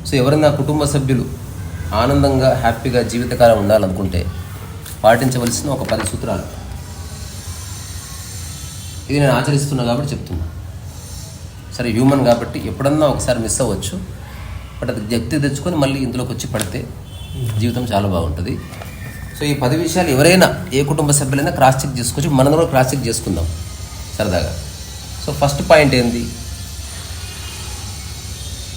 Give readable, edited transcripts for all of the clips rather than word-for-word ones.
So ఎవరైనా కుటుంబ సభ్యులు ఆనందంగా హ్యాపీగా జీవితకాలం ఉండాలనుకుంటే పాటించవలసిన ఒక 10 సూత్రాలు. ఇది నేను ఆచరిస్తున్నా కాబట్టి చెప్తున్నా. సరే, హ్యూమన్ కాబట్టి ఎప్పుడన్నా ఒకసారి మిస్ అవ్వచ్చు, బట్ అది శక్తి తెచ్చుకొని మళ్ళీ ఇందులోకి వచ్చి పడితే జీవితం చాలా బాగుంటుంది. సో ఈ 10 విషయాలు ఎవరైనా ఏ కుటుంబ సభ్యులైనా క్రాస్ చెక్ చేసుకోవచ్చు. మనం కూడా క్రాస్ చెక్ చేసుకుందాం సరదాగా. సో ఫస్ట్ పాయింట్ ఏంది?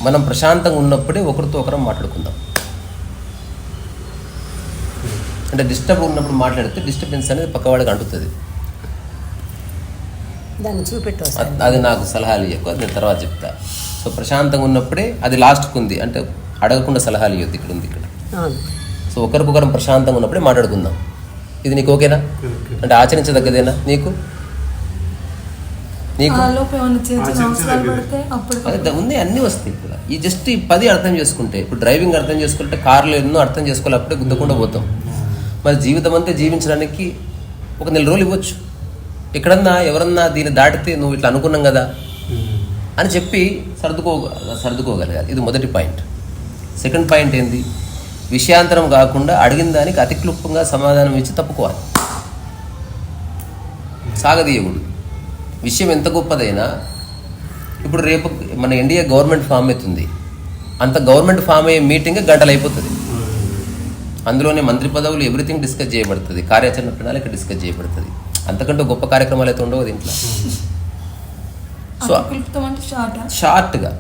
మనం ప్రశాంతంగా ఉన్నప్పుడే ఒకరితో ఒకరం మాట్లాడుకుందాం. అంటే డిస్టర్బ్ ఉన్నప్పుడు మాట్లాడితే డిస్టర్బెన్స్ అనేది పక్కవాడికి అంటుతుంది. అది నాకు సలహాలు ఇవ్వకు, అది నేను తర్వాత చెప్తా. సో ప్రశాంతంగా ఉన్నప్పుడే, అది లాస్ట్కి ఉంది అంటే అడగకుండా సలహాలు ఇవ్వద్దు, ఇక్కడ ఉంది ఇక్కడ. సో ఒకరికొకరం ప్రశాంతంగా ఉన్నప్పుడే మాట్లాడుకుందాం. ఇది నీకు ఓకేనా? అంటే ఆచరించదగ్గదేనా నీకు? అదే ఉంది, అన్నీ వస్తాయి ఇక్కడ. ఈ జస్ట్ ఈ 10 అర్థం చేసుకుంటే, ఇప్పుడు డ్రైవింగ్ అర్థం చేసుకుంటే కార్లో ఎన్నో అర్థం చేసుకోవాలి, అప్పుడే గుద్దకుండా పోతాం. మరి జీవితం అంతా జీవించడానికి ఒక 4 రోజులు ఇవ్వచ్చు. ఎక్కడన్నా ఎవరన్నా దీన్ని దాటితే నువ్వు ఇట్లా అనుకున్నాం కదా అని చెప్పి సర్దుకోగలగాలి. ఇది మొదటి పాయింట్. సెకండ్ పాయింట్ ఏంది? విషయాంతరం కాకుండా అడిగిన దానికి అతి క్లుప్తంగా సమాధానం ఇచ్చి తప్పుకోవాలి, సాగదీయకూడదు. విషయం ఎంత గొప్పదైనా, ఇప్పుడు రేపు మన ఇండియా గవర్నమెంట్ ఫామ్ అవుతుంది, అంత గవర్నమెంట్ ఫామ్ అయ్యే మీటింగ్ గంటలు అయిపోతుంది. అందులోనే మంత్రి పదవులు ఎవ్రీథింగ్ డిస్కస్ చేయబడుతుంది, కార్యాచరణ ప్రణాళిక డిస్కస్ చేయబడుతుంది. అంతకంటే గొప్ప కార్యక్రమాలు అయితే ఉండవు దీంట్లో. సో షార్ట్గా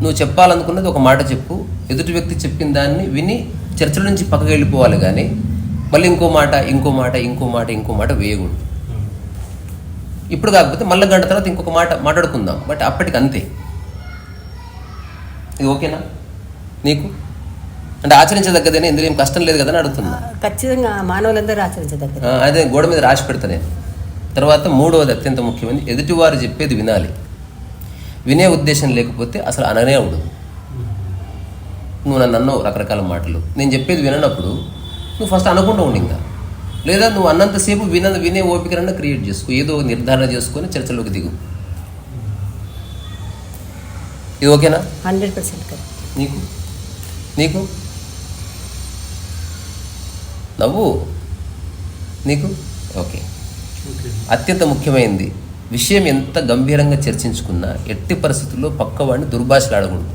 నువ్వు చెప్పాలనుకున్నది ఒక మాట చెప్పు, ఎదుటి వ్యక్తి చెప్పిన దాన్ని విని చర్చల నుంచి పక్కకి వెళ్ళిపోవాలి, కానీ మళ్ళీ ఇంకో మాట వేయకూడదు. ఇప్పుడు కాకపోతే మళ్ళీ గంట తర్వాత ఇంకొక మాట మాట్లాడుకుందాం, బట్ అప్పటికి అంతే. ఇది ఓకేనా నీకు? అంటే ఆచరించదగ్గదేనా? ఇందులో ఏం కష్టం లేదు కదా అని అడుగుతున్నా. ఖచ్చితంగా మానవులందరూ ఆచరించదగ్గ. అదే గోడ మీద రాసి పెడతా నేను. తర్వాత 3వది అత్యంత ముఖ్యమైనది, ఎదుటివారు చెప్పేది వినాలి. వినే ఉద్దేశం లేకపోతే అసలు అననే ఉండదు. నువ్వు నన్ను అన్నావు రకరకాల మాటలు, నేను చెప్పేది విననప్పుడు నువ్వు ఫస్ట్ అనకుండా ఉండి, ఇంకా లేదా నువ్వు అన్నంతసేపు వినే ఓపికరన్నా క్రియేట్ చేసుకో, ఏదో నిర్ధారణ చేసుకొని చర్చలోకి దిగు. ఇది ఓకేనా? 100% నీకు నవ్వు నీకు ఓకే. అత్యంత ముఖ్యమైనది, విషయం ఎంత గంభీరంగా చర్చించుకున్నా ఎట్టి పరిస్థితుల్లో పక్కవాడిని దుర్భాషలాడకూడదు.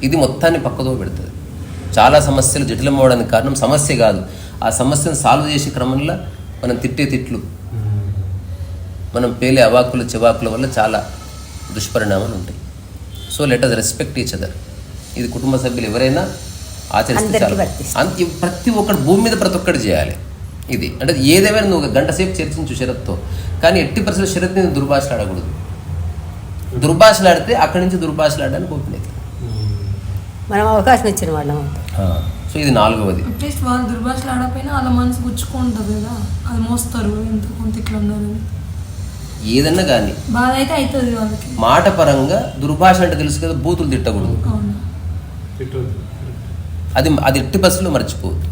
ఇది మొత్తాన్ని పక్కదో పెడుతుంది. చాలా సమస్యలు జటిలమవడానికి కారణం సమస్య కాదు, ఆ సమస్యను సాల్వ్ చేసే క్రమంలో మనం తిట్టే తిట్లు, మనం పేలే అవాకులు చివాకుల వల్ల చాలా దుష్పరిణామాలు ఉంటాయి. So let us respect each other. ఇది కుటుంబ సభ్యులు ఎవరైనా ఆచరిస్తే చాలా. ప్రతి ఒక్కటి భూమి మీద ప్రతి ఒక్కటి చేయాలి. ఇది అంటే ఏదేమైనా నువ్వు 1 గంట సేపు చర్చించు శరత్తో, కానీ ఎట్టి పరిస్థితుల్లో శరత్ని దుర్భాషలాడకూడదు. దుర్భాషలాడితే అక్కడి నుంచి దుర్భాషలాడడానికి ఓపెన్ అవుతుంది. మనం అవకాశం ఇచ్చిన వాళ్ళం. సో ఇది 4వది. అట్లీస్ట్ వాళ్ళు దుర్భాషలు ఆడపోయినా వాళ్ళ మనసు గుచ్చుకుంటుంది కదా, అది మోస్తారు ఎంత కొంత ఇట్లా ఉన్నారు. ఏదన్నా కానీ బాధ అయితే అవుతుంది వాళ్ళకి. మాట పరంగా దుర్భాష అంటే తెలుసు కదా, బూతులు తిట్టకూడదు. అది ఎట్టి బస్సులో మర్చిపోవద్దు.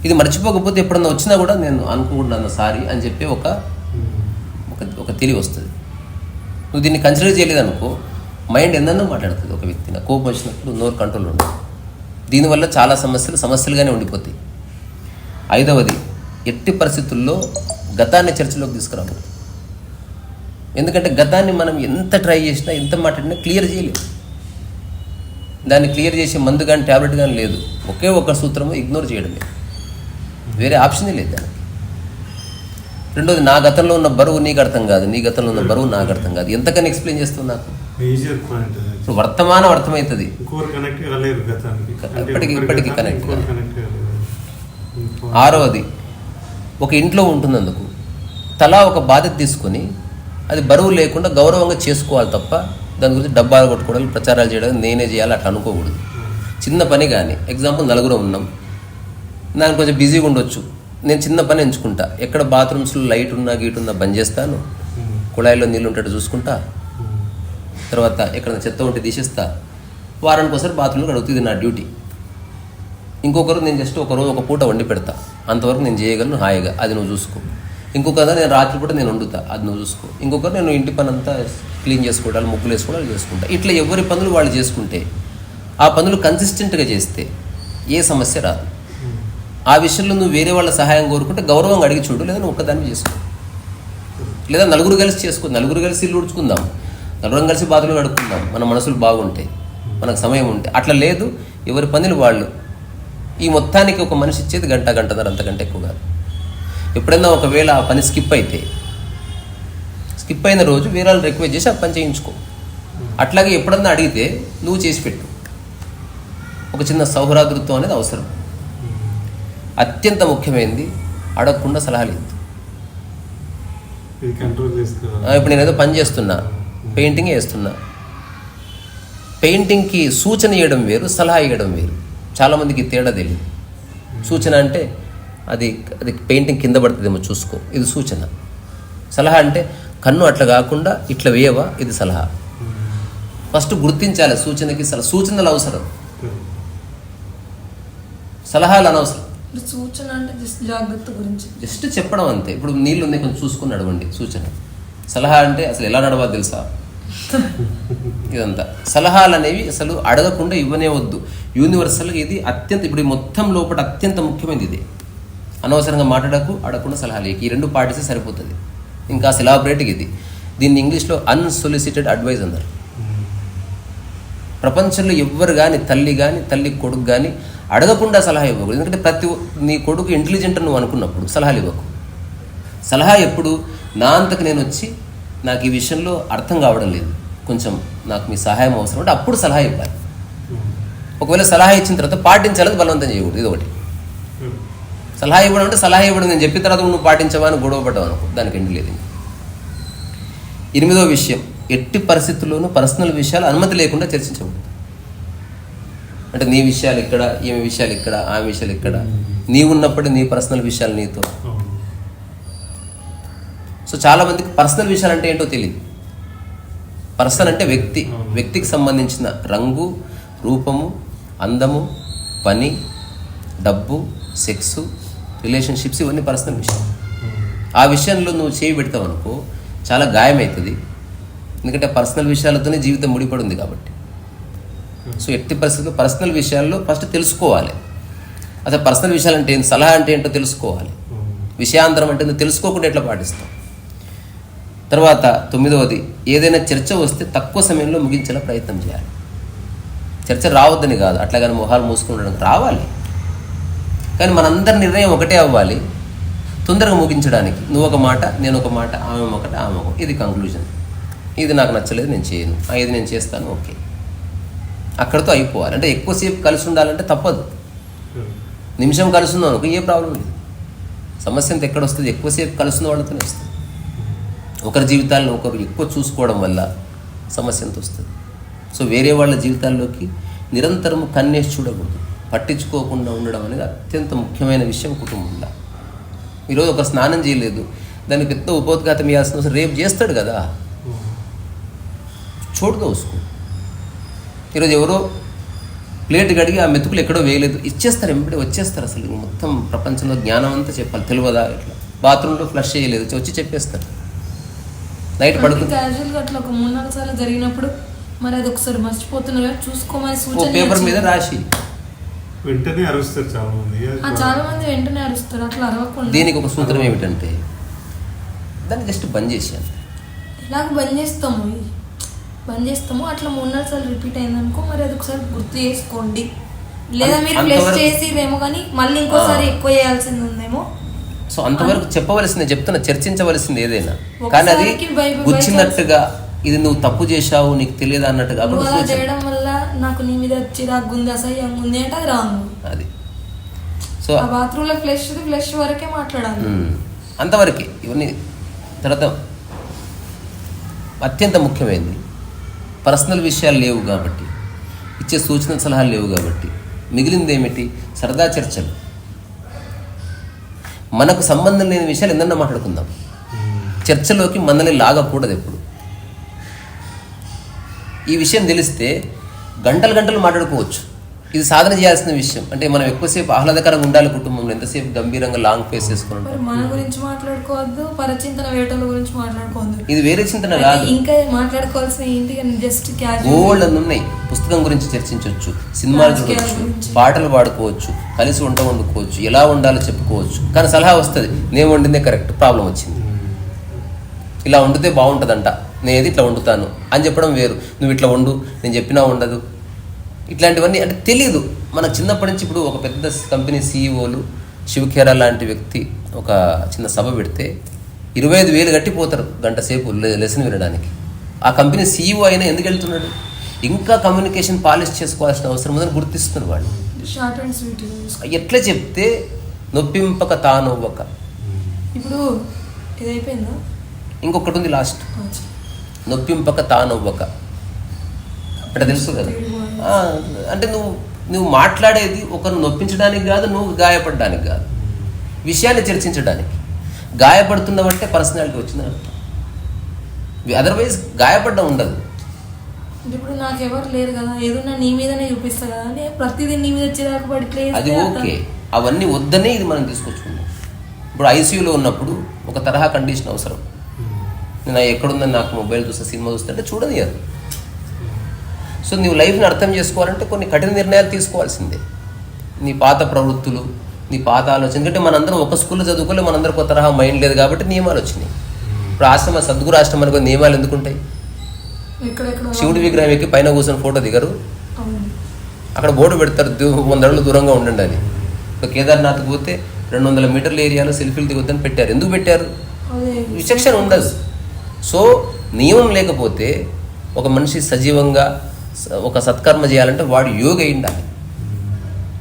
ఇది మర్చిపోకపోతే ఎప్పుడన్నా వచ్చినా కూడా నేను అనుకుంటున్నాను సారీ అని చెప్పి ఒక తెలివి వస్తుంది. నువ్వు దీన్ని కన్సిడర్ చేయలేదనుకో, మైండ్ ఎందన్నో మాట్లాడుతుంది. ఒక వ్యక్తి నాకు కోపం వచ్చినప్పుడు నోరు కంట్రోల్ ఉండదు. దీనివల్ల చాలా సమస్యలుగానే ఉండిపోతాయి. 5వది, ఎట్టి పరిస్థితుల్లో గతాన్ని చర్చలోకి తీసుకురాకూడదు. ఎందుకంటే గతాన్ని మనం ఎంత ట్రై చేసినా, ఎంత మాట్లాడినా క్లియర్ చేయలేము. దాన్ని క్లియర్ చేసే మందు కానీ ట్యాబ్లెట్ కానీ లేదు. ఒకే ఒక సూత్రము ఇగ్నోర్ చేయడమే, వేరే ఆప్షనే లేదు దానికి. 2వది, నా గతంలో ఉన్న బరువు నీకు అర్థం కాదు, నీ గతంలో ఉన్న బరువు నాకు అర్థం కాదు. ఎంతకని ఎక్స్ప్లెయిన్ చేస్తావు నాకు? ఇప్పుడు వర్తమానం అర్థమవుతుంది, ఇప్పటికీ కనెక్ట్. 6వది, ఒక ఇంట్లో ఉంటున్నందుకు తలా ఒక బాధ్యత తీసుకొని అది బరువు లేకుండా గౌరవంగా చేసుకోవాలి తప్ప దాని గురించి డబ్బాలు కొట్టుకోవడం, ప్రచారాలు చేయడం, నేనే చేయాలి అట్లా అనుకోకూడదు. చిన్న పని కానీ, ఎగ్జాంపుల్ 4 ఉన్నాం, నాకు కొంచెం బిజీగా ఉండొచ్చు, నేను చిన్న పని ఎంచుకుంటా. ఎక్కడ బాత్రూమ్స్లో లైట్ ఉన్నా గీట్ ఉన్నా బంద్ చేస్తాను, కుళాయిలో నీళ్ళు ఉంటే చూసుకుంటా, తర్వాత ఎక్కడ చెత్త ఉంటే తీసేస్తా, వారానికి ఒకసారి బాత్రూంలో కడుగుతుంది, నా డ్యూటీ. ఇంకొకరు నేను జస్ట్ ఒక రోజు ఒక పూట వండి పెడతా, అంతవరకు నేను చేయగలను హాయిగా, అది నువ్వు చూసుకో. ఇంకొకరు నేను రాత్రిపూట నేను వండుతా, అది నువ్వు చూసుకో. ఇంకొకరు నేను ఇంటి పని అంతా క్లీన్ చేసుకోవడాలు, ముగ్గులు వేసుకోవడాలు చేసుకుంటా. ఇట్లా ఎవరి పనులు వాళ్ళు చేసుకుంటే, ఆ పనులు కన్సిస్టెంట్గా చేస్తే ఏ సమస్య రాదు. ఆ విషయంలో నువ్వు వేరే వాళ్ళ సహాయం కోరుకుంటే గౌరవంగా అడిగి చూడు, లేదా నువ్వు ఒక్కదాన్ని చేసుకో, లేదా నలుగురు కలిసి చేసుకో. నలుగురు కలిసి ఇల్లు ఉడుచుకుందాం, నలుగురం కలిసి బాధలు కడుక్కుందాం, మన మనసులు బాగుంటాయి, మనకు సమయం ఉంటే. అట్లా లేదు, ఎవరి పనులు వాళ్ళు. ఈ మొత్తానికి ఒక మనిషి ఇచ్చేది గంటన్నర, అంతకంటే ఎక్కువ కాదు. ఎప్పుడైనా ఒకవేళ ఆ పని స్కిప్ అయిన రోజు వేరే వాళ్ళు రిక్వెస్ట్ చేసి ఆ పని చేయించుకో. అట్లాగే ఎప్పుడన్నా అడిగితే నువ్వు చేసి పెట్టు. ఒక చిన్న సౌహృదత్వం అనేది అవసరం. అత్యంత ముఖ్యమైనది అడగకుండా సలహాలు ఇద్దు. ఇప్పుడు నేను ఏదో పని చేస్తున్నా, పెయింటింగ్ వేస్తున్నా. పెయింటింగ్కి సూచన ఇవ్వడం వేరు, సలహా ఇవ్వడం వేరు. చాలామందికి తేడా తెలియదు. సూచన అంటే అది పెయింటింగ్ కింద పడుతుందేమో చూసుకో, ఇది సూచన. సలహా అంటే కన్ను అట్లా కాకుండా ఇట్లా వేయవా, ఇది సలహా. ఫస్ట్ గుర్తించాలి సూచనకి సూచనలు అవసరం, సలహాలు అనవసరం. సూచన అంటే జాగ్రత్త గురించి జస్ట్ చెప్పడం అంతే. ఇప్పుడు నీళ్ళు ఉన్నాయి, కొంచెం చూసుకుని నడవండి, సూచన. సలహా అంటే అసలు ఎలా నడవాలి తెలుసా, ఇదంతా. సలహాలు అనేవి అసలు అడగకుండా ఇవ్వనే వద్దు. యూనివర్సల్గా ఇది అత్యంత, ఇప్పుడు మొత్తం లోపల అత్యంత ముఖ్యమైనది ఇది. అనవసరంగా అడగకుండా సలహాలు ఈ రెండు పాటిస్తే సరిపోతుంది. ఇంకా ఎలాబరేట్గా ఇది. దీన్ని ఇంగ్లీష్లో అన్సొలిసిటెడ్ అడ్వైజ్ అన్నారు. ప్రపంచంలో ఎవ్వరు కానీ, తల్లి కొడుకు కానీ అడగకుండా సలహా ఇవ్వకూడదు. ఎందుకంటే నీ కొడుకు ఇంటెలిజెంట్ నువ్వు అనుకున్నప్పుడు సలహాలు ఇవ్వకు. సలహా ఎప్పుడు నా అంతకు నేను వచ్చి నాకు ఈ విషయంలో అర్థం కావడం లేదు, కొంచెం నాకు మీ సహాయం అవసరం అంటే అప్పుడు సలహా ఇవ్వాలి. ఒకవేళ సలహా ఇచ్చిన తర్వాత పాటించాలని బలవంతం చేయకూడదు. ఇది ఒకటి. సలహా ఇవ్వడం అంటే సలహా ఇవ్వడం నేను చెప్పిన తర్వాత నువ్వు పాటించవా అని గొడవ పడ్డావు అనుకో, దానికి ఎండు లేదు. 8వ విషయం, ఎట్టి పరిస్థితుల్లోనూ పర్సనల్ విషయాలు అనుమతి లేకుండా చర్చించకూడదు. అంటే నీ విషయాలు ఇక్కడ, ఈమె విషయాలు ఇక్కడ, ఆమె విషయాలు ఇక్కడ, నీవున్నప్పుడు నీ పర్సనల్ విషయాలు నీతో. సో చాలామందికి పర్సనల్ విషయాలు అంటే ఏంటో తెలియదు. పర్సన్ అంటే వ్యక్తికి సంబంధించిన రంగు, రూపము, అందము, పని, డబ్బు, సెక్సు, రిలేషన్షిప్స్, ఇవన్నీ పర్సనల్ విషయం. ఆ విషయంలో నువ్వు చేయి పెడతావు అనుకో, చాలా గాయమవుతుంది. ఎందుకంటే పర్సనల్ విషయాలతోనే జీవితం ముడిపడి ఉంది కాబట్టి. సో ఎట్టి పరిస్థితుల్లో పర్సనల్ విషయాల్లో ఫస్ట్ తెలుసుకోవాలి. అసలు పర్సనల్ విషయాలు అంటే ఏంటి, సలహా అంటే ఏంటో తెలుసుకోవాలి. విషయాంతరం అంటే తెలుసుకోకుండా ఎట్లా పాటిస్తాం. తర్వాత 9వది, ఏదైనా చర్చ వస్తే తక్కువ సమయంలో ముగించేలా ప్రయత్నం చేయాలి. చర్చ రావద్దని కాదు, అట్లాగని మొహాలు మూసుకుని ఉండడం రావాలి. కానీ మనందరి నిర్ణయం ఒకటే అవ్వాలి, తొందరగా ముగించడానికి. నువ్వు ఒక మాట, నేను ఒక మాట, ఆమె ఒకటి, ఆమె ఒక, ఇది కంక్లూజన్. ఇది నాకు నచ్చలేదు, నేను చేయను. ఇది నేను చేస్తాను, ఓకే, అక్కడితో అయిపోవాలి. అంటే ఎక్కువసేపు కలిసి ఉండాలంటే తప్పదు. నిమిషం కలిసి ఉన్నావు అనుకో, ఏ ప్రాబ్లం లేదు. సమస్య అంతా ఎక్కడ వస్తుంది, ఎక్కువసేపు కలుస్తున్న వాళ్ళతోనే వస్తుంది. ఒకరి జీవితాలను ఒకరు ఎక్కువ చూసుకోవడం వల్ల సమస్య ఎంత వస్తుంది. సో వేరే వాళ్ళ జీవితాల్లోకి నిరంతరము కన్నేసి చూడకూడదు, పట్టించుకోకుండా ఉండడం అనేది అత్యంత ముఖ్యమైన విషయం కుటుంబంలో. ఈరోజు ఒక స్నానం చేయలేదు, దానికి పెద్ద ఉపోద్ఘాతం ఇవ్వాల్సిన అవసరం, రేపు చేస్తాడు కదా, చోటుగా వసుకో. ఈరోజు ఎవరో ప్లేట్ కడిగి ఆ మెతుకులు ఎక్కడో వేయలేదు, ఇచ్చేస్తారు, ఎంబడి వచ్చేస్తారు. అసలు మొత్తం ప్రపంచంలో జ్ఞానం అంతా చెప్పాలి, తెలియదా? ఇట్లా బాత్రూంలో ఫ్లష్ చేయలేదు, వచ్చి చెప్పేస్తారు. నైట్ పడుతుంది క్యాజువల్గా అట్లా ఒక 3-4 సార్లు జరిగినప్పుడు మరి అది ఒకసారి మర్చిపోతున్నారు, చూసుకోమని సూచన పేపర్ మీద రాసి వెంటనే అరుస్తారు చాలా మంది వెంటనే అరుస్తారు. అట్లా అరవకుండా దీనికి ఒక సూత్రం ఏమిటంటే దాన్ని జస్ట్ బంద్ చేసాను. ఎలాగ బంద్ చేస్తాము అట్లా 3-4 సార్లు రిపీట్ అయిందనుకో, మరి అది ఒకసారి గుర్తు చేసుకోండి. లేదా మీరు ప్లస్ చేసిరేమో కానీ మళ్ళీ ఇంకోసారి ఎక్కువ చేయాల్సింది ఉందేమో. సో అంతవరకు చెప్పవలసిందే, చెప్తున్నా, చర్చించవలసింది ఏదైనా. కానీ అది గుచ్చినట్టుగా ఇది నువ్వు తప్పు చేశావు నీకు తెలియదు అన్నట్టుగా చేయడం వల్ల నాకు నీ మీద చిరాకు ఉంది, అసహ్యంగా ఉంది అంటే అది రాంగ్. అది సో ఆ బాత్రూంలో ఫ్లష్ వరకే మాట్లాడాలి, అంతవరకే. ఇవన్నీ తర్వాత అత్యంత ముఖ్యమైనది పర్సనల్ విషయాలు లేవు కాబట్టి, ఇచ్చే సూచన సలహాలు లేవు కాబట్టి మిగిలింది ఏమిటి? సరదా చర్చలు. మనకు సంబంధం లేని విషయాలు ఎందన్నా మాట్లాడుకుందాం. చర్చలోకి మనల్ని లాగకూడదు ఎప్పుడు. ఈ విషయం తెలిస్తే గంటలు మాట్లాడుకోవచ్చు. ఇది సాధన చేయాల్సిన విషయం. అంటే మనం ఎక్కువసేపు ఆహ్లాదకరంగా ఉండాలి కుటుంబంలో, ఎంతసేపు గంభీరంగా లాంగ్ ఫేస్ చేసుకుని మరి మన గురించి మాట్లాడుకోవద్దు, పరచింతన వేటల గురించి మాట్లాడుకోవద్దు. ఇది వేరే చింతన కాదు. ఇంకా మాట్లాడుకోవాల్సిన ఏంటి, జస్ట్ గోల్డ్ అని ఉన్నాయి. పుస్తకం గురించి చర్చించవచ్చు, సినిమాలు చూడవచ్చు, పాటలు పాడుకోవచ్చు, కలిసి వంట వండుకోవచ్చు, ఎలా ఉండాలో చెప్పుకోవచ్చు. కానీ సలహా వస్తుంది, నేను వండిందే కరెక్ట్, ప్రాబ్లం వచ్చింది, ఇలా వండితే బాగుంటుందంట, నేను ఇట్లా వండుతాను అని చెప్పడం వేరు. నువ్వు ఇట్లా వండు, నేను చెప్పినా ఉండదు. ఇట్లాంటివన్నీ అంటే తెలీదు మనకు చిన్నప్పటి నుంచి. ఇప్పుడు ఒక పెద్ద కంపెనీ సీఈఓలు, శివఖేరా లాంటి వ్యక్తి ఒక చిన్న సభ పెడితే 25,000 కట్టిపోతారు గంట సేపు లెసన్ వినడానికి. ఆ కంపెనీ సీఈఓ అయినా ఎందుకు వెళ్తున్నాడు? ఇంకా కమ్యూనికేషన్ పాలిష్ చేసుకోవాల్సిన అవసరం ఉందని గుర్తిస్తున్నారు వాళ్ళు. షార్ట్ అండ్ స్వీట్ ఎట్లా చెప్తే నొప్పింపక తానొవ్వక. ఇప్పుడు ఇది అయిపోయిందా? ఇంకొకటి ఉంది లాస్ట్, నొప్పింపక తానొవ్వక. అంటే తెలుసు కదా, అంటే నువ్వు మాట్లాడేది ఒకరు నొప్పించడానికి కాదు, నువ్వు గాయపడడానికి కాదు, విషయాన్ని చర్చించడానికి. గాయపడుతున్నావంటే పర్సనాలిటీ వచ్చిందని అర్థం. అదర్వైజ్ గాయపడడం ఉండదు. ఇప్పుడు నాకు ఎవరు లేరు కదా, ఏదన్నా నీ మీదనే చూపిస్తా కదా, నేను ప్రతిదీ నీ మీద చిరాకు పడితే అది ఓకే. అవన్నీ వద్దనే ఇది మనం తీసుకొచ్చుకున్నాం. ఇప్పుడు ఐసీయూలో ఉన్నప్పుడు ఒక తరహా కండిషన్ అవసరం. నేను ఎక్కడుందని నాకు మొబైల్ చూస్తే, సినిమా చూస్తుంటే చూడనియరు. సో నువ్వు లైఫ్ని అర్థం చేసుకోవాలంటే కొన్ని కఠిన నిర్ణయాలు తీసుకోవాల్సిందే. నీ పాత ప్రవృత్తులు, నీ పాత ఆలోచన. ఎందుకంటే మనందరం ఒక స్కూల్లో చదువుకోలే, మనందరం ఒక తరహా మైండ్ లేదు కాబట్టి నియమాలు వచ్చినాయి. ఇప్పుడు ఆశ్రమ, సద్గురు ఆశ్రమం అనుకో, నియమాలు ఎందుకుంటాయి? శివుడి విగ్రహం ఎక్కి పైన కూర్చొని ఫోటో దిగరు, అక్కడ బోర్డు పెడతారు 100 అడుగులు దూరంగా ఉండండి అని. ఇప్పుడు కేదార్నాథ్కి పోతే 200 మీటర్ల ఏరియాలో సెల్ఫీలు దిగొద్దని పెట్టారు. ఎందుకు పెట్టారు? విచక్షణ ఉండదు. సో నియమం లేకపోతే ఒక మనిషి సజీవంగా ఒక సత్కర్మ చేయాలంటే వాడు యోగ అయి ఉండాలి.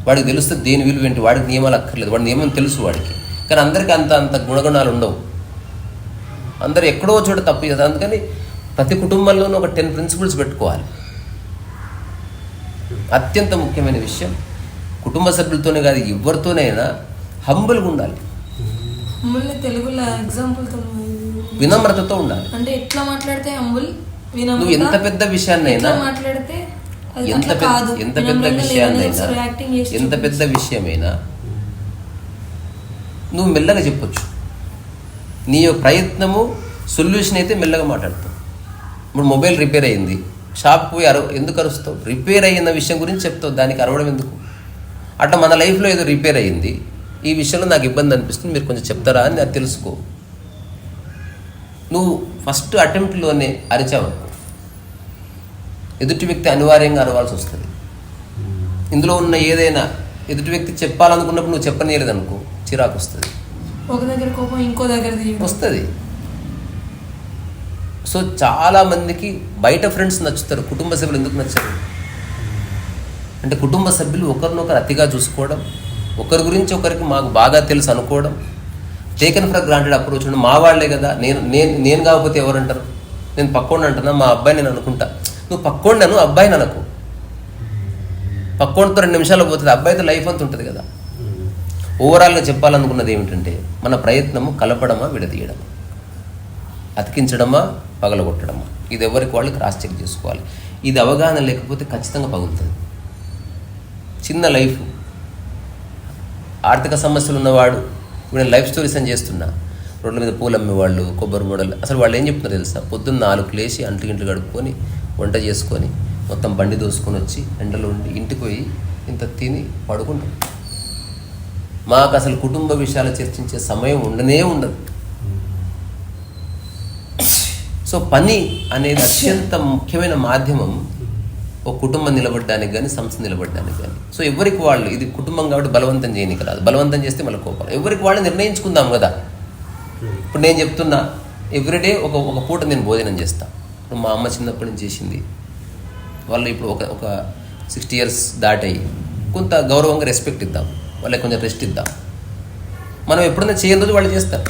వాడికి తెలుస్తుంది దేని విలువ ఏంటి. వాడికి నియమాలు అక్కర్లేదు, వాడి నియమం తెలుసు వాడికి. కానీ అందరికీ అంత గుణగుణాలు ఉండవు. అందరు ఎక్కడో చోట తప్పు చేస్తారు. అందుకని ప్రతి కుటుంబంలోనూ ఒక 10 ప్రిన్సిపల్స్ పెట్టుకోవాలి. అత్యంత ముఖ్యమైన విషయం, కుటుంబ సభ్యులతోనే కాదు ఎవరితోనైనా హంబుల్గా ఉండాలి, తెలుగులో ఎగ్జాంపుల్తో వినమ్రతతో ఉండాలి. అంటే ఎట్లా మాట్లాడితే హంబుల్, నువ్వు ఎంత పెద్ద విషయాన్నైనా, ఎంత పెద్ద విషయమైనా నువ్వు మెల్లగా చెప్పొచ్చు. నీ యొక్క ప్రయత్నము సొల్యూషన్ అయితే మెల్లగా మాట్లాడతావు. ఇప్పుడు మొబైల్ రిపేర్ అయ్యింది, షాప్కి పోయి ఎందుకు అరుస్తావు? రిపేర్ అయిన విషయం గురించి చెప్తావు, దానికి అరవడం ఎందుకు? అట్లా మన లైఫ్లో ఏదో రిపేర్ అయ్యింది, ఈ విషయంలో నాకు ఇబ్బంది అనిపిస్తుంది, మీరు కొంచెం చెప్తారా అని అది తెలుసుకో. నువ్వు ఫస్ట్ అటెంప్ట్లోనే అరిచావనుకో, ఎదుటి వ్యక్తి అనివార్యంగా అరవాల్సి వస్తుంది. ఇందులో ఉన్న ఏదైనా ఎదుటి వ్యక్తి చెప్పాలనుకున్నప్పుడు నువ్వు చెప్పనీయలేదు అనుకో, చిరాకు వస్తుంది, ఒక దగ్గర కోపం ఇంకో దగ్గర వస్తుంది. సో చాలామందికి బయట ఫ్రెండ్స్ నచ్చుతారు, కుటుంబ సభ్యులు ఎందుకు నచ్చరు అంటే కుటుంబ సభ్యులు ఒకరినొకరు అతిగా చూసుకోవడం, ఒకరి గురించి ఒకరికి మాకు బాగా తెలుసు అనుకోవడం, టేకెన్ ఫర్ గ్రాంటెడ్ అప్రోచ్. మా వాళ్లే కదా, నేను కాకపోతే ఎవరు అంటారు? నేను పక్కోడిని అంటున్నా, మా అబ్బాయి నేను అనుకుంటా. నువ్వు పక్కోడిని అను, అబ్బాయిని అనకు. పక్కోడితో 2 నిమిషాలు పోతుంది, అబ్బాయితో లైఫ్ అంతా ఉంటుంది కదా. ఓవరాల్గా చెప్పాలనుకున్నది ఏమిటంటే, మన ప్రయత్నము కలపడమా, విడదీయడమా, అతికించడమా, పగలగొట్టడమా, ఇది ఎవరికి వాళ్ళు క్రాస్ చెక్ చేసుకోవాలి. ఇది అవగాహన లేకపోతే ఖచ్చితంగా పగులుతుంది. చిన్న లైఫ్, ఆర్థిక సమస్యలు ఉన్నవాడు, ఇప్పుడు నేను లైఫ్ స్టోరీస్ అని చేస్తున్నా, రోడ్ల మీద పూలు అమ్మేవాళ్ళు, కొబ్బరి మూడలు, అసలు వాళ్ళు ఏం చెప్తున్నారు తెలుసా? పొద్దున్న 4 లేచి అంట్లు కడుక్కొని వంట చేసుకొని మొత్తం బండి దోసుకొని వచ్చి ఎండలో ఉండి ఇంటికి పోయి ఇంత తిని పడుకుంటాం. మాకు అసలు కుటుంబ విషయాలు చర్చించే సమయం ఉండనే ఉండదు. సో పని అనేది అత్యంత ముఖ్యమైన మాధ్యమం ఒక కుటుంబం నిలబడడానికి కానీ, సంస్థ నిలబడడానికి కానీ. సో ఎవరికి వాళ్ళు, ఇది కుటుంబం కాబట్టి బలవంతం చేయనికి రాదు. బలవంతం చేస్తే మళ్ళీ కోపాలు. ఎవరికి వాళ్ళు నిర్ణయించుకుందాం కదా. ఇప్పుడు నేను చెప్తున్నా, ఎవ్రీడే ఒక పూట నేను భోజనం చేస్తాను. ఇప్పుడు మా అమ్మ చిన్నప్పటి నుంచి చేసింది, వాళ్ళు ఇప్పుడు ఒక 60 years దాటాయి, కొంత గౌరవంగా రెస్పెక్ట్ ఇద్దాం, వాళ్ళకి కొంచెం రెస్ట్ ఇద్దాం. మనం ఎప్పుడైనా చేయని రోజు వాళ్ళు చేస్తారు.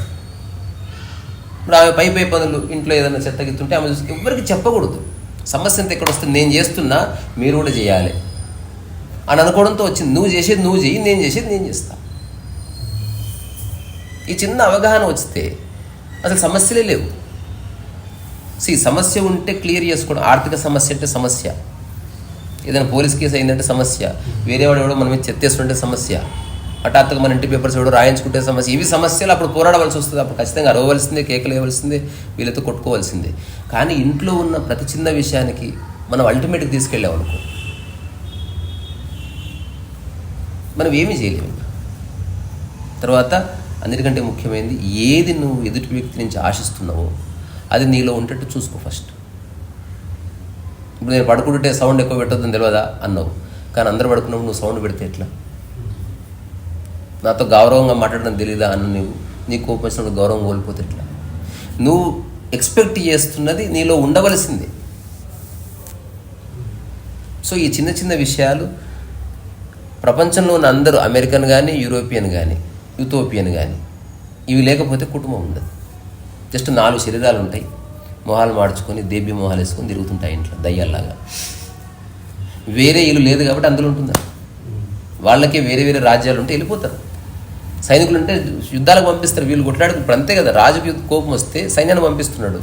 ఇప్పుడు ఆమె పై పనులు, ఇంట్లో ఏదైనా చెత్త గిత్తుంటే ఆమె చూసి ఎవరికి చెప్పకూడదు. సమస్య అంతా ఎక్కడ వస్తుంది, నేను చేస్తున్నా మీరు కూడా చేయాలి అని అనుకోవడంతో వచ్చింది. నువ్వు చేసేది నువ్వు చెయ్యి, నేను చేసేది నేను చేస్తా. ఈ చిన్న అవగాహన వస్తే అసలు సమస్యలే లేవు. సమస్య ఉంటే క్లియర్ చేసుకోవడం. ఆర్థిక సమస్య అంటే సమస్య, ఏదైనా పోలీస్ కేసు అయిందంటే సమస్య, వేరే వాడు ఎవడో మనం చెత్తేస్తుంటే సమస్య, హఠాత్తుగా మన ఇంటి పేపర్స్ ఎవడో రాయించుకుంటే సమస్య. ఇవి సమస్యలు అప్పుడు పోరాడవలసి వస్తుంది. అప్పుడు ఖచ్చితంగా అరవవలసిందే, కేకలు వేయవలసిందే, వీళ్ళతో కొట్టుకోవాల్సిందే. కానీ ఇంట్లో ఉన్న ప్రతి చిన్న విషయానికి మనం అల్టిమేట్గా తీసుకెళ్ళామనుకో, మనం ఏమీ చేయలేము. తర్వాత అన్నిటికంటే ముఖ్యమైనది, ఏది నువ్వు ఎదుటి వ్యక్తి నుంచి ఆశిస్తున్నావో అది నీలో ఉంటట్టు చూసుకో ఫస్ట్. ఇప్పుడు నేను పడుకుంటే సౌండ్ ఎక్కువ పెట్టొద్దని తెలియదా అన్నావు, కానీ అందరూ పడుకున్నప్పుడు నువ్వు సౌండ్ పెడితే ఎట్లా? నాతో గౌరవంగా మాట్లాడడం తెలీదా అన్న నువ్వు, నీ కోపం వచ్చినప్పుడు గౌరవం కోల్పోతే ఎట్లా? నువ్వు ఎక్స్పెక్ట్ చేస్తున్నది నీలో ఉండవలసిందే. సో ఈ చిన్న చిన్న విషయాలు ప్రపంచంలో ఉన్న అందరూ, అమెరికన్ కానీ, యూరోపియన్ కానీ, యూథోపియన్ కానీ, ఇవి లేకపోతే కుటుంబం ఉండదు. జస్ట్ 4 శరీరాలు ఉంటాయి, మొహాలు మార్చుకొని దేబీ మొహాలు వేసుకొని తిరుగుతుంటాయి ఇంట్లో దయ్యాల్లాగా. వేరే ఇల్లు లేదు కాబట్టి అందులో ఉంటున్నారు. వాళ్ళకే వేరే వేరే రాజ్యాలు ఉంటే వెళ్ళిపోతారు. సైనికులు ఉంటే యుద్ధాలకు పంపిస్తారు, వీళ్ళు కొట్లాడుకు. ఇప్పుడు అంతే కదా, రాజుకి కోపం వస్తే సైన్యాన్ని పంపిస్తున్నాడు,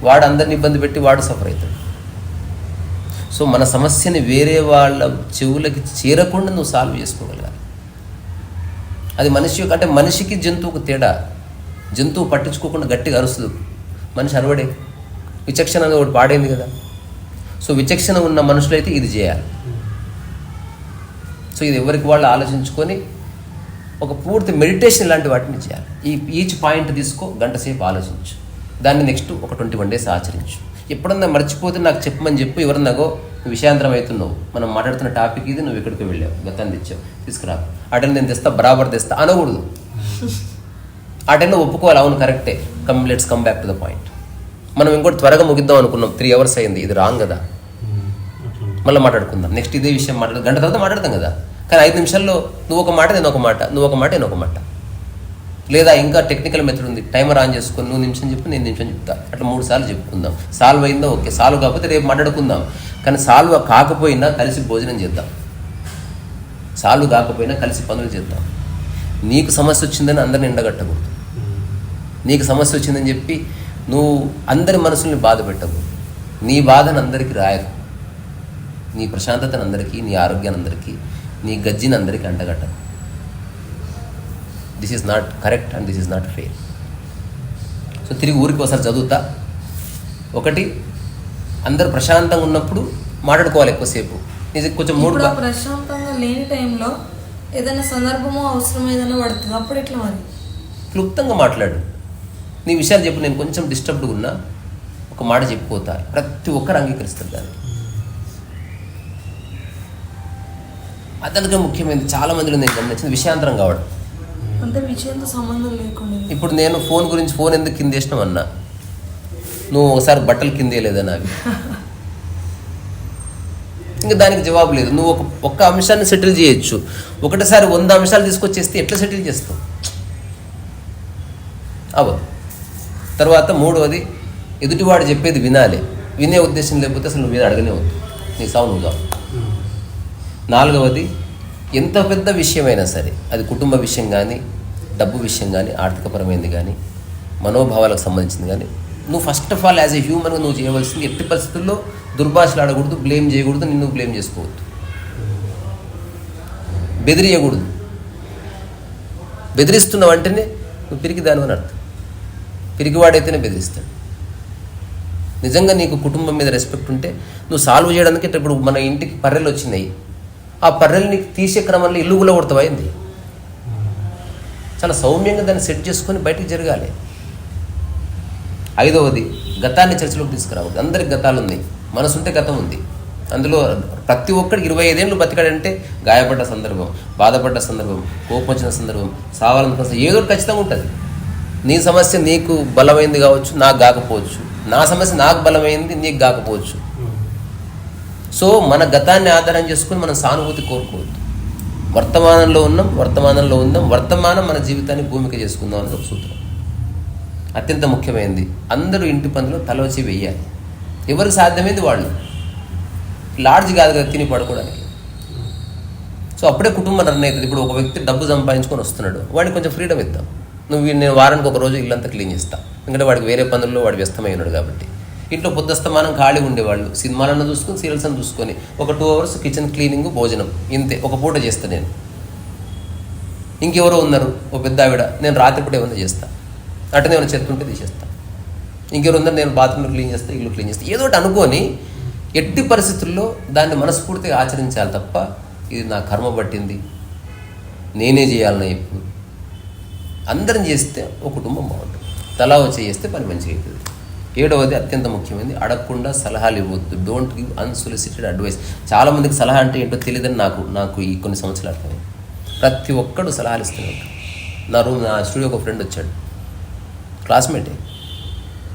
వాడు అందరిని ఇబ్బంది పెట్టి వాడు సఫర్ అవుతాడు. సో మన సమస్యని వేరే వాళ్ళ చెవులకి చేరకుండా నువ్వు సాల్వ్ చేసుకోగలగాలి. అది మనిషి యొక్క, అంటే మనిషికి జంతువుకు తేడా. జంతువు పట్టించుకోకుండా గట్టిగా అరుస్తుంది, మనిషి అరవడే. విచక్షణ అనేది ఒకటి పాడైంది కదా. సో విచక్షణ ఉన్న మనుషులైతే ఇది చేయాలి. సో ఇది ఎవరికి వాళ్ళు ఆలోచించుకొని ఒక పూర్తి మెడిటేషన్ లాంటి వాటిని చేయాలి. ఈచ్ పాయింట్ తీసుకో, గంట సేపు ఆలోచించు, దాన్ని నెక్స్ట్ ఒక 21 days ఆచరించు. ఎప్పుడన్నా మర్చిపోతే నాకు చెప్పమని చెప్పు. ఎవరన్నాగో విషయాంతరం అవుతున్నావు, మనం మాట్లాడుతున్న టాపిక్ ఇది, నువ్వు ఎక్కడికి వెళ్ళావు, గతాన్ని తెచ్చావు, తీసుకురా, ఆ టైం నేను తెస్తా, బరాబర్ తెస్తా అనకూడదు. ఆ టైంలో ఒప్పుకోవాలి, అవును కరెక్టే, let's come back to the point. మనం ఇంకోటి త్వరగా ముగిద్దాం అనుకున్నాం, 3 hours అయింది, ఇది రాంగ్ కదా, మళ్ళీ మాట్లాడుకుందాం, నెక్స్ట్ ఇదే విషయం మాట్లాడు, గంట తర్వాత మాట్లాడతాం కదా. కానీ 5 నిమిషాల్లో నువ్వు ఒక మాట, నేను ఒక మాట, నువ్వు ఒక మాట, నేను ఒక మాట. లేదా ఇంకా టెక్నికల్ మెథడ్ ఉంది, టైమర్ ఆన్ చేసుకొని నువ్వు నిమిషం చెప్పు, నేను నిమిషం చెప్తా, అట్లా 3 సార్లు చెప్పుకుందాం. సాల్వ్ అయిందా ఓకే, సాల్వ్ కాకపోతే రేపు మాట్లాడుకుందాం. కానీ సాల్వ్ కాకపోయినా కలిసి భోజనం చేద్దాం, సాల్వ్ కాకపోయినా కలిసి పనులు చేద్దాం. నీకు సమస్య వచ్చిందని అందరిని ఎండగట్టకూడదు, నీకు సమస్య వచ్చిందని చెప్పి నువ్వు అందరి మనసుల్ని బాధ పెట్టకూడదు. నీ బాధను అందరికీ రాయకు, నీ ప్రశాంతతను అందరికీ, నీ ఆరోగ్యాన్ని అందరికీ, నీ గజ్జిని అందరికీ అంటగట్టకు. This is not correct and this is not fair. So తిరిగి ఊరికి ఒకసారి చదువుతా. ఒకటి, అందరు ప్రశాంతంగా ఉన్నప్పుడు మాట్లాడుకోవాలి ఎక్కువసేపు. నిజంగా కొంచెం మూడు ప్రశాంతంగా లేని టైంలో ఏదైనా సందర్భమో అవసరం ఏదైనా పడుతుంది, అప్పుడు ఎట్లా మరి? క్లుప్తంగా మాట్లాడు, నీ విషయాలు చెప్పు. నేను కొంచెం డిస్టర్బ్డ్గా ఉన్నా ఒక మాట చెప్పిపోతా, ప్రతి ఒక్కరు అంగీకరిస్తారు దాన్ని. అతనికే ముఖ్యమైనది, చాలా మందిలో నేను గమనించిన విషయాంతరం కావడం. అంటే విషయంతో సంబంధం లేకుండా ఇప్పుడు నేను ఫోన్ గురించి, ఫోన్ ఎందుకు కింద వేసినావు అన్నా, నువ్వు ఒకసారి బట్టలు కింద వేయలేదని అవి, ఇంకా దానికి జవాబు లేదు. నువ్వు ఒక్క అంశాన్ని సెటిల్ చేయొచ్చు, ఒకటిసారి 100 అంశాలు తీసుకొచ్చేస్తే ఎట్లా సెటిల్ చేస్తావు? అవ్వదు. తర్వాత 3వది, ఎదుటివాడు చెప్పేది వినాలి, వినే ఉద్దేశం లేకపోతే అసలు నువ్వు అడగనే వద్దు, నీ సావు నువ్వు కావు. 4వది, ఎంత పెద్ద విషయమైనా సరే, అది కుటుంబ విషయం కానీ, డబ్బు విషయం కానీ, ఆర్థికపరమైనది కానీ, మనోభావాలకు సంబంధించింది కానీ, నువ్వు first of all as a హ్యూమన్గా నువ్వు చేయవలసింది, ఎట్టి పరిస్థితుల్లో దుర్భాషలు ఆడకూడదు, బ్లేమ్ చేయకూడదు, నిన్ను బ్లేమ్ చేసుకోవద్దు, బెదిరియకూడదు. బెదిరిస్తున్నావు అంటేనే నువ్వు పిరికిదాను అని అర్థం. పిరికివాడైతేనే బెదిరిస్తాడు. నిజంగా నీకు కుటుంబం మీద రెస్పెక్ట్ ఉంటే నువ్వు సాల్వ్ చేయడానికి, ఇప్పుడు మన ఇంటికి పర్రెలు వచ్చినాయి, ఆ పర్రెల్ని తీసే క్రమంలో ఇల్లు కూడా కొడతావైంది. చాలా సౌమ్యంగా దాన్ని సెట్ చేసుకొని బయటికి జరగాలి. 5వది, గతాన్ని చర్చలోకి తీసుకురావద్దు. అందరికి గతాలు ఉన్నాయి, మనసు ఉంటే గతం ఉంది. అందులో ప్రతి ఒక్కడికి 25 ఏళ్ళు బతికాడంటే గాయపడ్డ సందర్భం, బాధపడ్డ సందర్భం, కోపం వచ్చిన సందర్భం, సావాలనుకున్న ఏదో ఖచ్చితంగా ఉంటుంది. నీ సమస్య నీకు బలమైంది కావచ్చు, నాకు కాకపోవచ్చు, నా సమస్య నాకు బలమైంది, నీకు కాకపోవచ్చు. సో మన గతాన్ని ఆధారం చేసుకుని మనం సానుభూతి కోరుకోవద్దు. వర్తమానంలో ఉందాం, వర్తమానం మన జీవితాన్ని భూమిక చేసుకుందాం అనేది ఒక సూత్రం. అత్యంత ముఖ్యమైనది, అందరూ ఇంటి పనిలో తలవచి వెయ్యాలి. ఎవరికి సాధ్యమైంది వాళ్ళు, లాడ్జ్ కాదు కదా తిని పడుకోవడానికి. సో అప్పుడే కుటుంబం రన్ అవుతుంది. ఇప్పుడు ఒక వ్యక్తి డబ్బు సంపాదించుకొని వస్తున్నాడు, వాడికి కొంచెం ఫ్రీడమ్ ఇద్దాం. నేను వారానికి ఒక రోజు ఇల్లంతా క్లీన్ చేస్తా, ఎందుకంటే వాడికి వేరే పనుల్లో వాడు వ్యస్తమై ఉన్నాడు కాబట్టి. ఇంట్లో పొద్దుస్తమానం ఖాళీ ఉండేవాళ్ళు, సినిమాలను చూసుకొని సీరియల్స్ అని చూసుకొని ఒక 2 hours కిచెన్ క్లీనింగ్, భోజనం, ఇంతే. ఒక పూట చేస్తాను నేను. ఇంకెవరో ఉన్నారు, ఓ పెద్ద ఆవిడ, నేను రాత్రిపూట ఏమైనా చేస్తాను, అటనే ఏమైనా చెత్తుంటే తీసేస్తాను. ఇంకెవరు ఉన్నారు, నేను బాత్రూమ్లో క్లీన్ చేస్తాను, ఇల్లు క్లీన్ చేస్తాను. ఏదో ఒకటి అనుకొని ఎట్టి పరిస్థితుల్లో దాన్ని మనస్ఫూర్తిగా ఆచరించాలి తప్ప ఇది నా కర్మ పట్టింది, నేనే చేయాలన్నా ఇప్పుడు. అందరం చేస్తే ఒక కుటుంబం బాగుంటుంది. తలా వచ్చి చేస్తే పని మంచిగా అవుతుంది. 7వది అత్యంత ముఖ్యమైనది, అడగకుండా సలహాలు ఇవ్వద్దు. Don't give unsolicited advice. చాలామందికి సలహా అంటే ఏంటో తెలియదని నాకు ఈ కొన్ని సంవత్సరాలు అర్థమైంది. ప్రతి ఒక్కడు సలహాలు ఇస్తున్నాడు. నా స్టూడియో ఒక ఫ్రెండ్ వచ్చాడు, క్లాస్మేటే.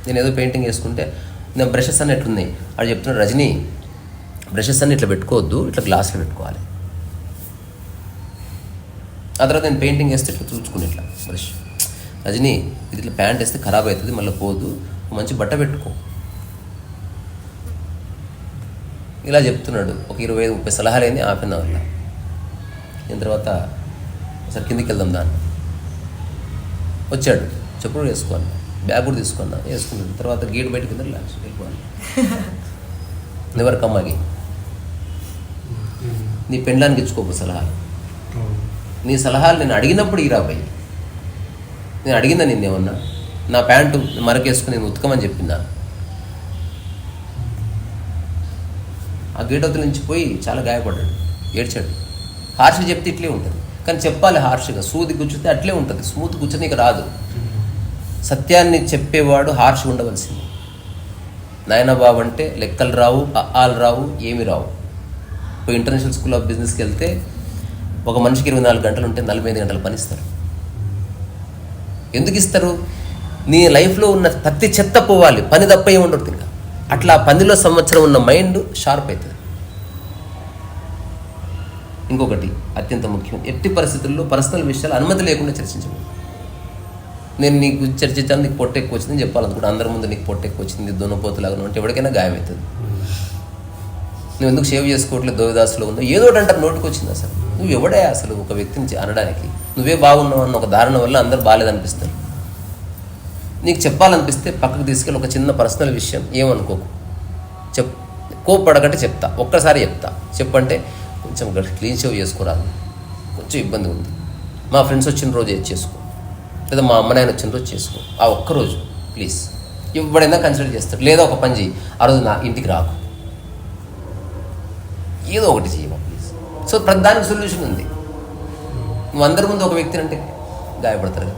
నేను ఏదో పెయింటింగ్ వేసుకుంటే నేను బ్రషెస్ అన్నీ ఎట్లున్నాయి అది చెప్తున్నాడు, రజనీ బ్రషెస్ అన్నీ ఇట్లా పెట్టుకోవద్దు, ఇట్లా గ్లాస్లో పెట్టుకోవాలి. ఆ తర్వాత నేను పెయింటింగ్ వేస్తే ఇట్లా చూసుకుని ఇట్లా బ్రష్, రజనీ ఇది ఇట్లా ప్యాంట్ వేస్తే ఖరాబ్ అవుతుంది, మళ్ళీ పోదు, మంచి బట్ట పెట్టుకో. ఇలా చెప్తున్నాడు. ఒక 25-30 సలహాలు అయింది ఆపిన వల్ల. దీని తర్వాత ఒకసారి కిందికి వెళ్దాం దాన్ని వచ్చాడు, చెప్పులు వేసుకోవాలి, బ్యాగ్ కూడా తీసుకున్నా, వేసుకున్నాడు. తర్వాత గేట్ బయటకు వెళ్ళిపోవాలి. నెవర్ కమ్మాగి నీ పెండ్లానికి ఇచ్చుకోపు సలహాలు. నీ సలహాలు నేను అడిగినప్పుడు ఈ రాబాయి. నేను అడిగిందా నిన్నేమన్నా? నా ప్యాంటు మరకేసుకుని నేను ఉతకమని చెప్పిందా? ఆ గేట్ అవతల నుంచి పోయి చాలా గాయపడ్డాడు, ఏడ్చాడు. హార్ష్గా చెప్తే ఇట్లే ఉంటుంది, కానీ చెప్పాలి హార్ష్గా. సూది గుచ్చితే అట్లే ఉంటుంది, స్మూత్ గుచ్చని నీకు రాదు. సత్యాన్ని చెప్పేవాడు హార్ష్గా ఉండవలసింది. నాయన బాబు అంటే లెక్కలు రావు, ఆలు రావు, ఏమి రావు. ఇప్పుడు ఇంటర్నేషనల్ స్కూల్ ఆఫ్ బిజినెస్కి వెళ్తే ఒక మనిషికి 24 గంటలు ఉంటే 45 గంటలు పని ఇస్తారు. ఎందుకు ఇస్తారు? నీ లైఫ్లో ఉన్న ప్రతి చెత్త పోవాలి, పని తప్ప ఏమి ఉండదు. ఇంకా అట్లా పనిలో సంవత్సరం ఉన్న మైండ్ షార్ప్ అవుతుంది. ఇంకొకటి అత్యంత ముఖ్యం, ఎట్టి పరిస్థితుల్లో పర్సనల్ విషయాలు అనుమతి లేకుండా చర్చించకూడదు. నేను నీకు చర్చించాను, నీకు పొట్ట ఎక్కువ వచ్చిందని చెప్పాలనుకుంటా. అందరి ముందు నీకు పొట్ట ఎక్కువ వచ్చింది, దున్నపోతులాగా అంటే ఎవరికైనా గాయం అవుతుంది. నువ్వు ఎందుకు సేవ్ చేసుకోవట్లేదు, దోవిదాసులో ఉన్నావు, ఏదో ఒకటి అంటారు, నోటికి వచ్చింది. అసలు నువ్వు ఎవడే అసలు ఒక వ్యక్తిని అనడానికి? నువ్వే బాగున్నావు అన్న ఒక ధారణ వల్ల అందరు బాగాలేదనిపిస్తారు. నీకు చెప్పాలనిపిస్తే పక్కకు తీసుకెళ్ళి ఒక చిన్న పర్సనల్ విషయం, ఏమనుకోకు, కోప్పడకంటే చెప్తా, ఒక్కసారి చెప్తా. చెప్పంటే కొంచెం క్లీన్ షేవ్ చేసుకోరాదు, కొంచెం ఇబ్బంది ఉంది, మా ఫ్రెండ్స్ వచ్చిన రోజు ఏది చేసుకో, లేదా మా అమ్మ నాయన వచ్చిన రోజు చేసుకో, ఆ ఒక్కరోజు ప్లీజ్. ఎవడైనా కన్సిడర్ చేస్తాడు. లేదా ఒక పని చెయ్యి, ఆ రోజు నా ఇంటికి రాకు, ఏదో ఒకటి చెయ్యమా ప్లీజ్. సో ప్రతిదానికి సొల్యూషన్ ఉంది. నువ్వు అందరి ముందు ఒక వ్యక్తిని అంటే గాయపడతారు కదా.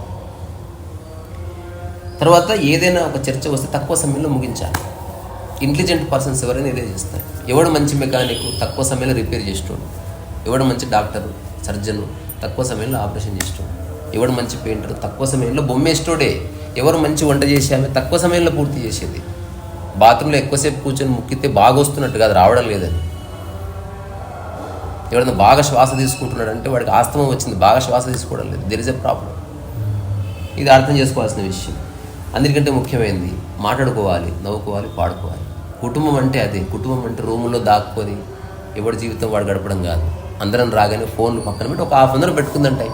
తర్వాత ఏదైనా ఒక చర్చ వస్తే తక్కువ సమయంలో ముగించాలి. ఇంటెలిజెంట్ పర్సన్స్ ఎవరైనా ఇదే చేస్తారు. ఎవడు మంచి మెకానిక్, తక్కువ సమయంలో రిపేర్ చేసేటోడు. ఎవడు మంచి డాక్టరు, సర్జను, తక్కువ సమయంలో ఆపరేషన్ చేసేటోడు. ఎవడు మంచి పెయింటర్, తక్కువ సమయంలో బొమ్మేసేటోడే. ఎవరు మంచి వంట చేసే ఆమె తక్కువ సమయంలో పూర్తి చేసేది. బాత్రూంలో ఎక్కువసేపు కూర్చొని ముక్కితే బాగా వస్తున్నట్టు కాదు, రావడం లేదని. ఎవరైనా బాగా శ్వాస తీసుకుంటున్నాడు అంటే వాడికి ఆస్తమం వచ్చింది, బాగా శ్వాస తీసుకోవడం లేదు, దెర్ ఇస్ ఎ ప్రాబ్లం. ఇది అర్థం చేసుకోవాల్సిన విషయం. అందరికంటే ముఖ్యమైనది మాట్లాడుకోవాలి, నవ్వుకోవాలి, పాడుకోవాలి. కుటుంబం అంటే అదే. కుటుంబం అంటే రూముల్లో దాక్కొని ఎవరి జీవితం వాడు గడపడం కాదు. అందరం రాగానే ఫోన్లు పక్కన పెట్టి ఒక 1/2 గంట పెట్టుకుందంటే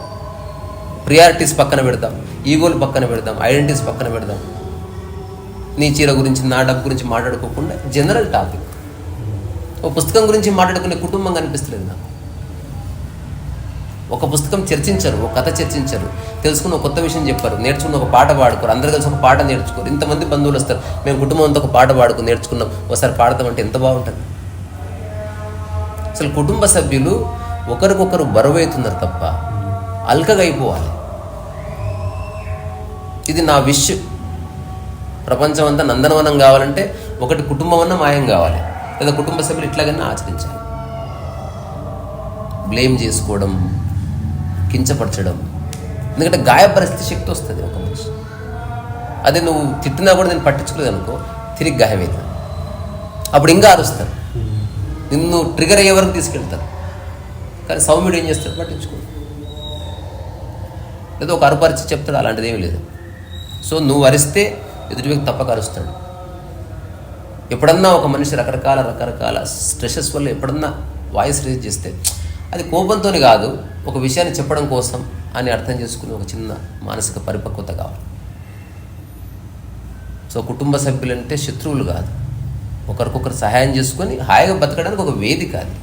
ప్రియారిటీస్ పక్కన పెడతాం, ఈగోలు పక్కన పెడతాం, ఐడెంటిటీస్ పక్కన పెడతాం. నీ చీర గురించి, నా డబ్బు గురించి మాట్లాడుకోకుండా జనరల్ టాపిక్. ఒక పుస్తకం గురించి మాట్లాడుకునే కుటుంబం కనిపిస్తలేదు నాకు. ఒక పుస్తకం చర్చించరు, ఒక కథ చర్చించరు, తెలుసుకున్న ఒక కొత్త విషయం చెప్పారు, నేర్చుకున్న ఒక పాట పాడుకోరు, అందరూ కలిసి ఒక పాట నేర్చుకోరు. ఇంతమంది బంధువులు వస్తారు, మేము కుటుంబంతో ఒక పాట పాడుకుని నేర్చుకున్నాం, ఒకసారి పాడతామంటే ఎంత బాగుంటుంది. అసలు కుటుంబ సభ్యులు ఒకరికొకరు బరువైతున్నారు తప్ప అల్కగా అయిపోవాలి. ఇది నా విష్. ప్రపంచం అంతా నందనవనం కావాలంటే ఒకటి కుటుంబం అన్న మాయం కావాలి, లేదా కుటుంబ సభ్యులు ఇట్లాగన్నా ఆచరించాలి. బ్లేమ్ చేసుకోవడం, కించపరచడం, ఎందుకంటే గాయపరిస్థితి శక్తి వస్తుంది ఒక మనిషి. అదే నువ్వు తిట్టినా కూడా నేను పట్టించుకోలేదు అనుకో, తిరిగి గాయమవుతుంది. అప్పుడు ఇంకా అరుస్తారు, నిన్ను ట్రిగర్ అయ్యే వరకు తీసుకెళ్తారు. కానీ సౌమ్యుడు ఏం చేస్తాడు? పట్టించుకో. లేదా ఒక అరుపరిచి చెప్తాడు, అలాంటిది ఏమీ లేదు. సో నువ్వు అరిస్తే ఎదుటి వ్యక్తి తప్పక అరుస్తాడు. ఎప్పుడన్నా ఒక మనిషి రకరకాల స్ట్రెసెస్ వల్ల ఎప్పుడన్నా వాయిస్ రేజ్ చేస్తే అది కోపంతో కాదు, ఒక విషయాన్ని చెప్పడం కోసం అని అర్థం చేసుకుని ఒక చిన్న మానసిక పరిపక్వత కావాలి. సో సో కుటుంబ సభ్యులంటే శత్రువులు కాదు, ఒకరికొకరు సహాయం చేసుకొని హాయిగా బతకడానికి ఒక వేదిక అది.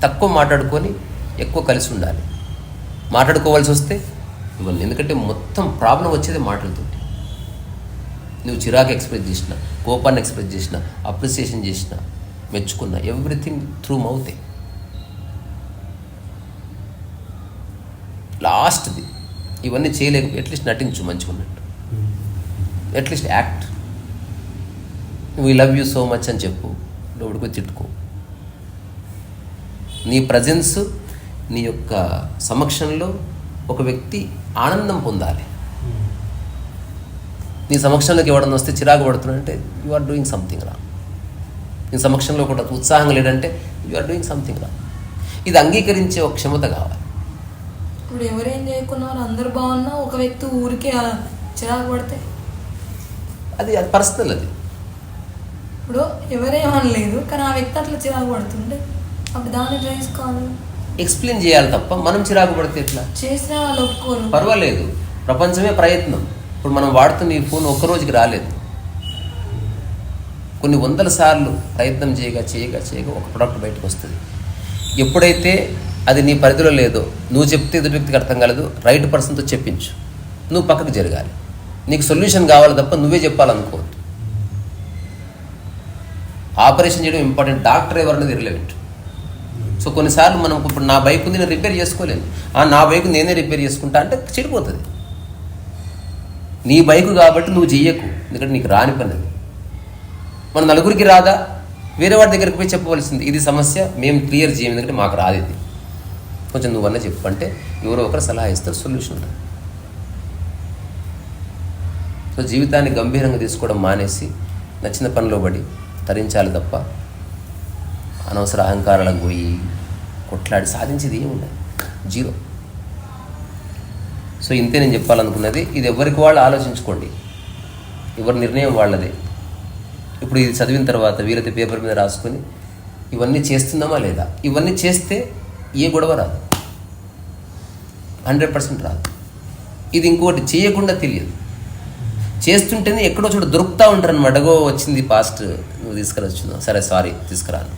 తక్కువ మాట్లాడుకొని ఎక్కువ కలిసి ఉండాలి. మాట్లాడుకోవాల్సి వస్తే ఇవన్నీ, ఎందుకంటే మొత్తం ప్రాబ్లం వచ్చేది మాటలతోటి. నువ్వు చిరాకు ఎక్స్ప్రెస్ చేసిన, కోపాన్ని ఎక్స్ప్రెస్ చేసిన, అప్రిసియేషన్ చేసిన, మెచ్చుకున్న, ఎవ్రీథింగ్ త్రూ మౌతే. లాస్ట్ది ఇవన్నీ చేయలేకపోయి అట్లీస్ట్ నటించు మంచిగున్నట్టు, at least act. We love you so much అని చెప్పు, లోపలికి తిట్టుకో. నీ ప్రజెన్స్, నీ యొక్క సమక్షంలో ఒక వ్యక్తి ఆనందం పొందాలి. నీ సమక్షంలోకి ఎవడన్నా వస్తే చిరాకు పడుతున్నాడంటే యు ఆర్ డూయింగ్ సంథింగ్ రా. నీ సమక్షంలో ఒకటి ఉత్సాహంగా లేదంటే యు ఆర్ డూయింగ్ సంథింగ్ రా. ఇది అంగీకరించే ఒక క్షమత కావాలి. ఇప్పుడు ఎవరేం చేయకున్నారు, అందరు బాగున్నా ఒక వ్యక్తి ఊరికే చిరాకు పడితే అది పర్సనల్. అది ఇప్పుడు ఎవరేమనలేదు కానీ ఆ వ్యక్తి అట్లా చిరాకు పడుతుంటే అప్పుడు దాన్ని ఎట్లా తీసుకోవాలి? ఎక్స్ప్లెయిన్ చేయాలి తప్ప మనం చిరాకు పడితే ఎట్లా? చేసిన వాళ్ళు ఒప్పుకోరు. పర్వాలేదు, ప్రపంచమే ప్రయత్నం. ఇప్పుడు మనం వాడుతున్న ఈ ఫోన్ ఒక్కరోజుకి రాలేదు, కొన్ని వందల సార్లు ప్రయత్నం చేయగా చేయగా చేయగా ఒక ప్రోడక్ట్ బయటకు వస్తుంది. ఎప్పుడైతే అది నీ పరిధిలో లేదో, నువ్వు చెప్తే ఎదుటి వ్యక్తికి అర్థం కాలేదు, రైట్ పర్సన్తో చెప్పించు. నువ్వు పక్కకు జరగాలి. నీకు సొల్యూషన్ కావాలి తప్ప నువ్వే చెప్పాలనుకోవద్దు. ఆపరేషన్ చేయడం ఇంపార్టెంట్, డాక్టర్ ఎవరనేది రిలవెంట్. సో కొన్నిసార్లు మనం ఇప్పుడు నా బైక్ ఉంది, నేను రిపేర్ చేసుకోలేను, నా బైక్ నేనే రిపేర్ చేసుకుంటా అంటే చెడిపోతుంది. నీ బైకు కాబట్టి నువ్వు చెయ్యకు, ఎందుకంటే నీకు రాని పని అది. మన నలుగురికి రాదా, వేరే వాడి దగ్గరికి పోయి చెప్పవలసింది, ఇది సమస్య మేము క్లియర్ చేయం, ఎందుకంటే మాకు రాదు ఇది, కొంచెం నువ్వన్నా చెప్పు అంటే ఎవరో ఒకరు సలహా ఇస్తారు, సొల్యూషన్ ఉంటుంది. సో జీవితాన్ని గంభీరంగా తీసుకోవడం మానేసి నచ్చిన పనిలో పడి తరించాలి తప్ప అనవసర అహంకారాలకు పోయి కొట్లాడి సాధించేది ఏముండదు, జీరో. సో ఇంతే నేను చెప్పాలనుకున్నది. ఇది ఎవరికి వాళ్ళు ఆలోచించుకోండి, ఎవరి నిర్ణయం వాళ్ళదే. ఇప్పుడు ఇది చదివిన తర్వాత వీలైతే పేపర్ మీద రాసుకొని ఇవన్నీ చేస్తున్నామా లేదా, ఇవన్నీ చేస్తే ఏ గొడవ రాదు, 100% రాదు. ఇది ఇంకోటి చేయకుండా తెలియదు, చేస్తుంటేనే ఎక్కడో చోట దొరుకుతూ ఉంటారు అనమాట. అగో వచ్చింది పాస్ట్, నువ్వు తీసుకురొచ్చున్నావు, సరే సారీ తీసుకురాను.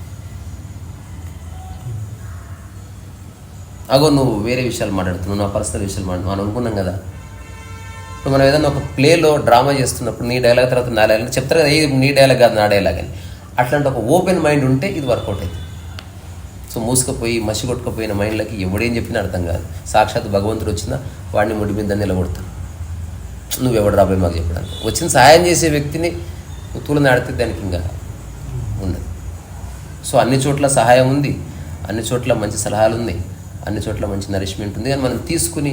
అగో నువ్వు వేరే విషయాలు మాట్లాడుతున్నావు, నా పర్సనల్ విషయాలు మనం అనుకున్నాం కదా. ఇప్పుడు మనం ఏదైనా ఒక ప్లేలో డ్రామా చేస్తున్నప్పుడు నీ డైలాగ్ తర్వాత నా డైలాగ్ చెప్తారు కదా, ఇది నీ డైలాగ్ కాదు నా డైలాగ్ అని. అట్లాంటి ఒక ఓపెన్ మైండ్ ఉంటే ఇది వర్కౌట్ అవుతుంది. సో మూసుకపోయి మసి కొట్టుకుపోయిన మైండ్లకి ఎవడేం చెప్పినా అర్థం కాదు. సాక్షాత్ భగవంతుడు వచ్చినా వాడిని ముడి మీద నిలబడతాడు, నువ్వెవడు రాబోయే మాకు చెప్పడానికి. వచ్చిన సహాయం చేసే వ్యక్తిని తూలని ఆడితే దానికి ఇంకా ఉండదు. సో అన్ని చోట్ల సహాయం ఉంది, అన్ని చోట్ల మంచి సలహాలు ఉన్నాయి, అన్ని చోట్ల మంచి నరిష్మెంట్ ఉంది. కానీ మనం తీసుకుని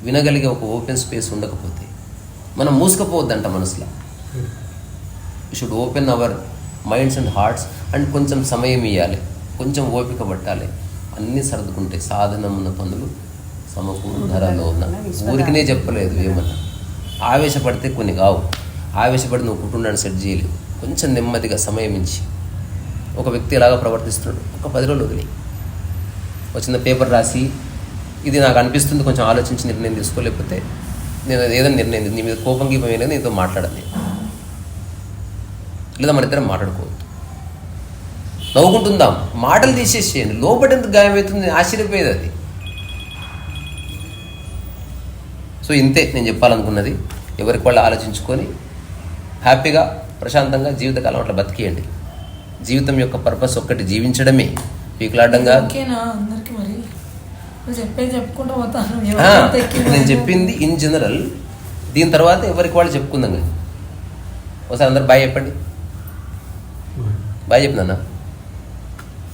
వినగలిగే ఒక ఓపెన్ స్పేస్ ఉండకపోతే మనం మూసుకపోవద్దంట మనసులో. You should open our minds and hearts. And కొంచెం సమయం ఇవ్వాలి, కొంచెం ఓపిక పట్టాలి. అన్నీ సర్దుకుంటే సాధనమున్న పనులు సమకూర్ధరలో ఉన్న. ఊరికినే చెప్పలేదు ఏమన్నా. ఆవేశపడితే కొన్ని కావు. ఆవేశపడి నువ్వు కుటుంబాన్ని సెట్ చేయలేవు. కొంచెం నెమ్మదిగా సమయం ఇచ్చి, ఒక వ్యక్తి ఎలాగో ప్రవర్తిస్తున్నాడు ఒక 10 రోజులు వదిలి, ఒక చిన్న పేపర్ రాసి ఇది నాకు అనిపిస్తుంది కొంచెం ఆలోచించి నిర్ణయం తీసుకోలేకపోతే నేను ఏదైనా నిర్ణయం, నీ మీద కోపం గీపం ఏదైనా నీతో మాట్లాడాలి, లేదా మన ఇద్దరం మాట్లాడుకోవద్దు, నవ్వుకుంటుందాం, మాటలు తీసేసేయండి. లోపల ఎంత గాయమవుతుంది, ఆశ్చర్యపోయేది అది. సో ఇంతే నేను చెప్పాలనుకున్నది. ఎవరికి వాళ్ళు ఆలోచించుకొని హ్యాపీగా ప్రశాంతంగా జీవితకాలం అట్లా బతికేయండి. జీవితం యొక్క పర్పస్ ఒక్కటి, జీవించడమే. పీకులాడ్డంగా అందరికి మరి చెప్పుకుంటూ పోతాను. నేను చెప్పింది ఇన్ జనరల్. దీని తర్వాత ఎవరికి వాళ్ళు చెప్పుకుందాం. కానీ ఒకసారి అందరు బాయ్ చెప్పండి. బాయ్ చెప్పినా